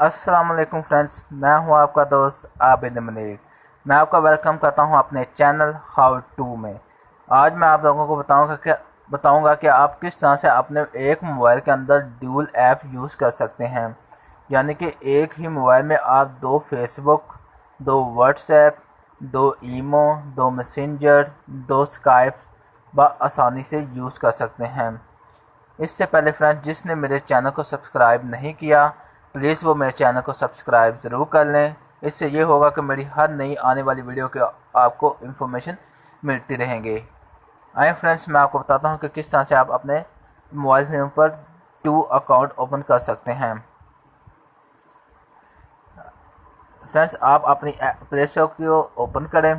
अस्सलाम वालेकुम फ्रेंड्स, मैं हूं आपका दोस्त आबिद मनीर। मैं आपका वेलकम करता हूं अपने चैनल हाउ टू में। आज मैं आप लोगों को बताऊंगा कि आप किस तरह से अपने एक मोबाइल के अंदर ड्यूल ऐप यूज़ कर सकते हैं। यानी कि एक ही मोबाइल में आप दो फेसबुक, दो व्हाट्सएप, दो ईमो, दो मैसेंजर, दो स्काइप आसानी से यूज़ कर सकते हैं। इससे पहले फ्रेंड्स, जिसने मेरे चैनल को सब्सक्राइब नहीं किया, प्लीज़ वो मेरे चैनल को सब्सक्राइब ज़रूर कर लें। इससे ये होगा कि मेरी हर नई आने वाली वीडियो के आपको इन्फॉर्मेशन मिलती रहेंगे। आइए फ्रेंड्स, मैं आपको बताता हूँ कि किस तरह से आप अपने मोबाइल फ़ोन पर 2 अकाउंट ओपन कर सकते हैं। फ्रेंड्स, आप अपनी प्ले स्टोर को ओपन करें।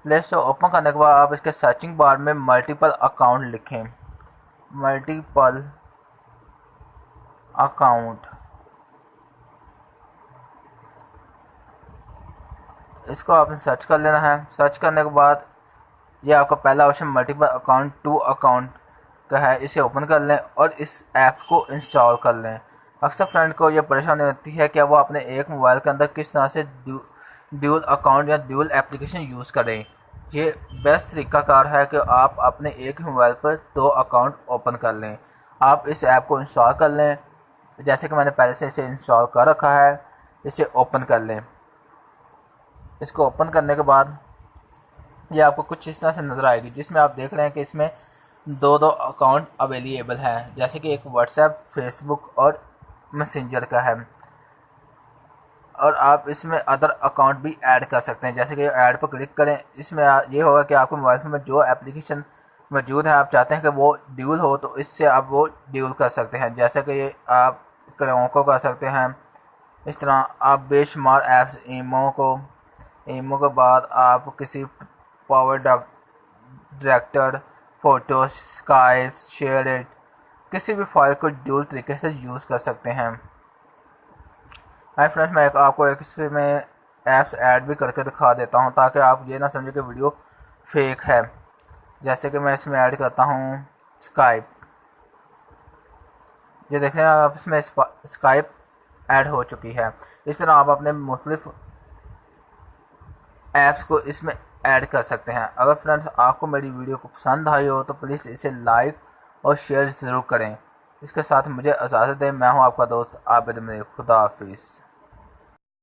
प्ले स्टोर ओपन करने के बाद आप इसके सर्चिंग बार में मल्टीपल अकाउंट लिखें। मल्टीपल अकाउंट, इसको आपने सर्च कर लेना है। सर्च करने के बाद ये आपका पहला ऑप्शन मल्टीपल अकाउंट 2 अकाउंट का है, इसे ओपन कर लें और इस ऐप को इंस्टॉल कर लें। अक्सर फ्रेंड को ये परेशानी होती है कि वो अपने एक मोबाइल के अंदर किस तरह से ड्यूल अकाउंट या ड्यूल एप्लीकेशन यूज़ करें। ये बेस्ट तरीक़ाकार है कि आप अपने एक ही मोबाइल पर 2 अकाउंट ओपन कर लें। आप इस ऐप को इंस्टॉल कर लें, जैसे कि मैंने पहले से इसे इंस्टॉल कर रखा है। इसे ओपन कर लें। इसको ओपन करने के बाद ये आपको कुछ इस तरह से नज़र आएगी, जिसमें आप देख रहे हैं कि इसमें दो अकाउंट अवेलेबल हैं, जैसे कि एक व्हाट्सएप, फेसबुक और मैसेंजर का है। और आप इसमें अदर अकाउंट भी ऐड कर सकते हैं, जैसे कि ऐड पर क्लिक करें। इसमें ये होगा कि आपके मोबाइल फोन में जो एप्लीकेशन मौजूद है, आप चाहते हैं कि वो ड्यूल हो, तो इससे आप वो ड्यूल कर सकते हैं। जैसे कि ये आप क्रोको कर सकते हैं। इस तरह आप बेशुमार ऐप्स, ईमो के बाद आप किसी power director, photo, Skype, share it, किसी भी फाइल को ड्यूल तरीके से यूज़ कर सकते हैं। हाय फ्रेंड्स, मैं आपको एक इसमें ऐप्स ऐड भी करके दिखा देता हूं, ताकि आप ये ना समझें कि वीडियो फेक है। जैसे कि मैं इसमें ऐड करता हूं स्काइप। ये देखें, आप इसमें स्काइप ऐड हो चुकी है। इस तरह आप अपने मुख्तलिफ ऐप्स को इसमें ऐड कर सकते हैं। अगर फ्रेंड्स आपको मेरी वीडियो को पसंद आई हो तो प्लीज़ इसे लाइक और शेयर ज़रूर करें। इसके साथ मुझे इजाज़त दें। मैं हूं आपका दोस्त आबिद मनीर। खुदा हाफिज़।